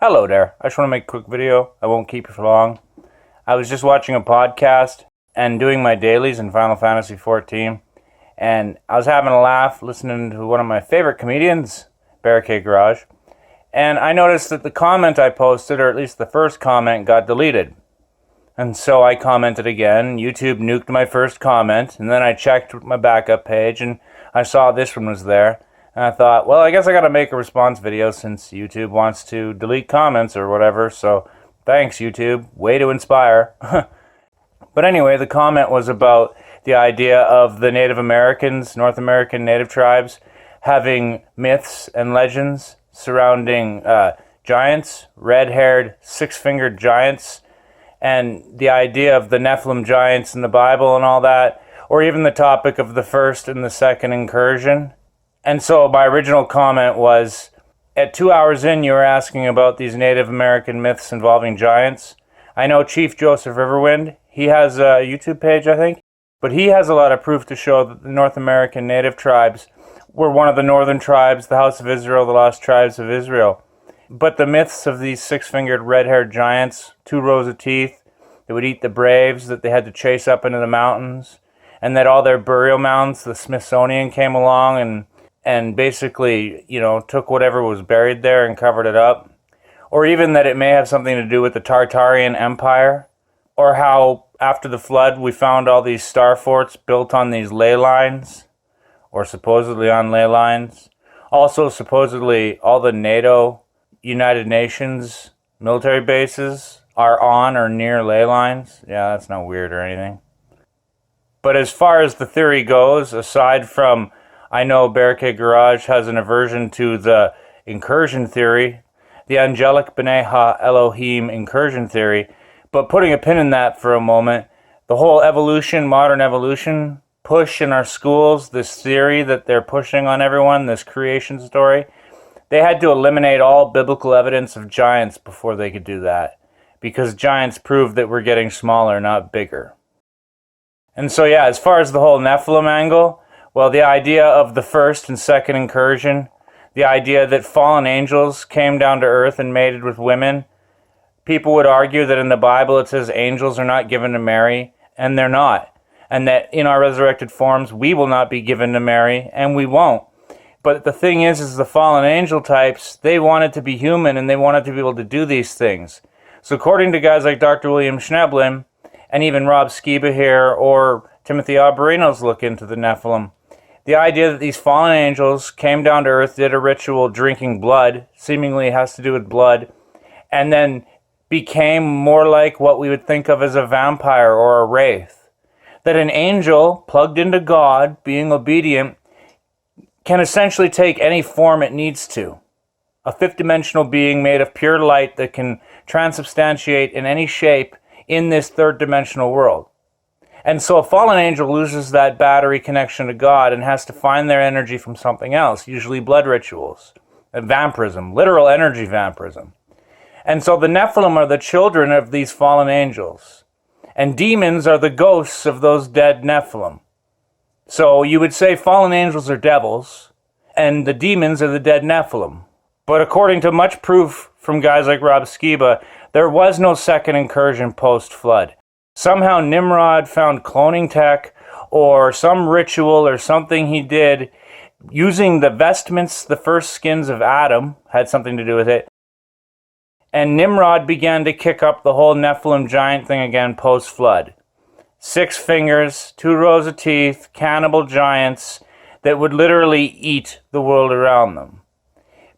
Hello there. I just want to make a quick video. I won't keep you for long. I was just watching a podcast and doing my dailies in Final Fantasy XIV, and I was having a laugh listening to one of my favorite comedians, Barricade, and I noticed that the comment I posted, or at least the first comment, got deleted. And so I commented again. YouTube nuked my first comment, and then I checked my backup page, and I saw this one was there. And I thought, well, I guess I gotta make a response video since YouTube wants to delete comments or whatever, so thanks, YouTube. Way to inspire. But anyway, the comment was about the idea of the Native Americans, North American native tribes, having myths and legends surrounding giants, red-haired, six-fingered giants, and the idea of the Nephilim giants in the Bible and all that, or even the topic of the first and the second incursion. And so my original comment was, at 2 hours in, you were asking about these Native American myths involving giants. I know Chief Joseph Riverwind, he has a YouTube page, I think, but he has a lot of proof to show that the North American native tribes were one of the northern tribes, the House of Israel, the lost tribes of Israel. But the myths of these six-fingered red-haired giants, 2 rows of teeth, that would eat the braves, that they had to chase up into the mountains, and that all their burial mounds, the Smithsonian came along and basically, took whatever was buried there and covered it up. Or even that it may have something to do with the Tartarian Empire. Or how, after the flood, we found all these star forts built on these ley lines. Or supposedly on ley lines. Also, supposedly, all the NATO, United Nations military bases are on or near ley lines. Yeah, that's not weird or anything. But as far as the theory goes, aside from, I know Barricade Garage has an aversion to the incursion theory, the angelic B'nai Ha-Elohim incursion theory, but putting a pin in that for a moment, the whole evolution, modern evolution push in our schools, this theory that they're pushing on everyone, this creation story, they had to eliminate all biblical evidence of giants before they could do that, because giants prove that we're getting smaller, not bigger. And so yeah, as far as the whole Nephilim angle, well, the idea of the first and second incursion, the idea that fallen angels came down to earth and mated with women, people would argue that in the Bible it says angels are not given to marry, and they're not. And that in our resurrected forms, we will not be given to marry, and we won't. But the thing is the fallen angel types, they wanted to be human, and they wanted to be able to do these things. So according to guys like Dr. William Schneblin, and even Rob Skiba here, or Timothy Alberino's look into the Nephilim, the idea that these fallen angels came down to earth, did a ritual drinking blood, seemingly has to do with blood, and then became more like what we would think of as a vampire or a wraith. That an angel, plugged into God, being obedient, can essentially take any form it needs to. A fifth-dimensional being made of pure light that can transubstantiate in any shape in this third-dimensional world. And so a fallen angel loses that battery connection to God and has to find their energy from something else, usually blood rituals, vampirism, literal energy vampirism. And so the Nephilim are the children of these fallen angels. And demons are the ghosts of those dead Nephilim. So you would say fallen angels are devils, and the demons are the dead Nephilim. But according to much proof from guys like Rob Skiba, there was no second incursion post-flood. Somehow Nimrod found cloning tech or some ritual or something he did using the vestments, the first skins of Adam, had something to do with it. And Nimrod began to kick up the whole Nephilim giant thing again post-flood. 6 fingers, 2 rows of teeth, cannibal giants that would literally eat the world around them.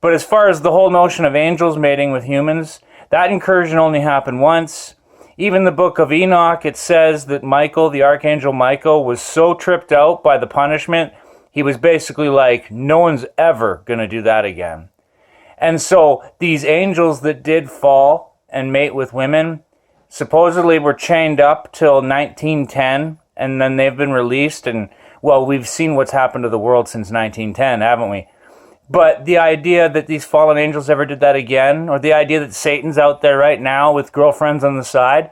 But as far as the whole notion of angels mating with humans, that incursion only happened once. Even the book of Enoch, it says that Michael, the archangel Michael, was so tripped out by the punishment, he was basically like, no one's ever going to do that again. And so these angels that did fall and mate with women supposedly were chained up till 1910, and then they've been released. And, well, we've seen what's happened to the world since 1910, haven't we? But the idea that these fallen angels ever did that again, or the idea that Satan's out there right now with girlfriends on the side,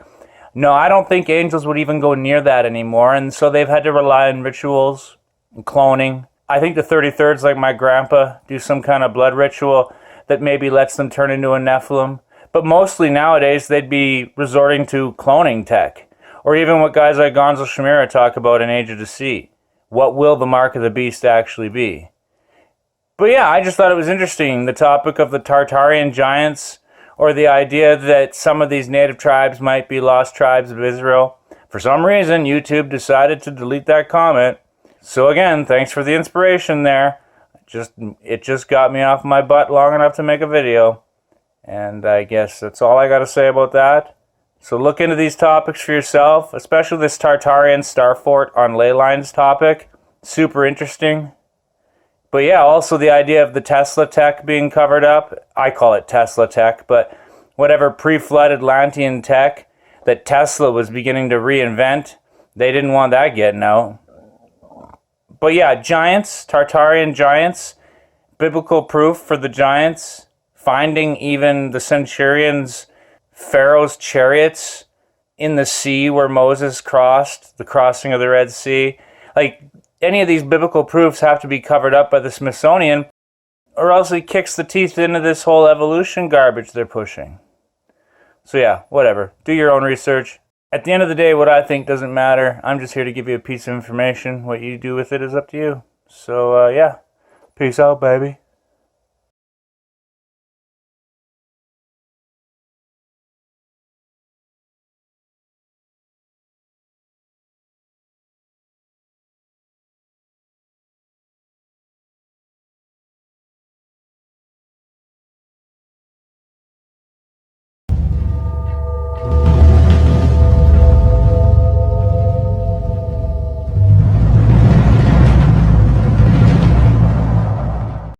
no, I don't think angels would even go near that anymore. And so they've had to rely on rituals and cloning. I think the 33rds, like my grandpa, do some kind of blood ritual that maybe lets them turn into a Nephilim. But mostly nowadays they'd be resorting to cloning tech. Or even what guys like Gonzo Shimura talk about in Age of Deceit. What will the mark of the beast actually be? But yeah, I just thought it was interesting, the topic of the Tartarian giants, or the idea that some of these native tribes might be lost tribes of Israel. For some reason, YouTube decided to delete that comment. So again, thanks for the inspiration there. It just got me off my butt long enough to make a video. And I guess that's all I got to say about that. So look into these topics for yourself, especially this Tartarian Star Fort on ley lines topic. Super interesting. But yeah, also the idea of the Tesla tech being covered up. I call it Tesla tech, but whatever pre-flood Atlantean tech that Tesla was beginning to reinvent, they didn't want that getting out. But yeah, giants, Tartarian giants, biblical proof for the giants, finding even the centurions, Pharaoh's chariots in the sea where Moses crossed, the crossing of the Red Sea. Like, any of these biblical proofs have to be covered up by the Smithsonian, or else it kicks the teeth into this whole evolution garbage they're pushing. So yeah, whatever. Do your own research. At the end of the day, what I think doesn't matter. I'm just here to give you a piece of information. What you do with it is up to you. So yeah, peace out, baby.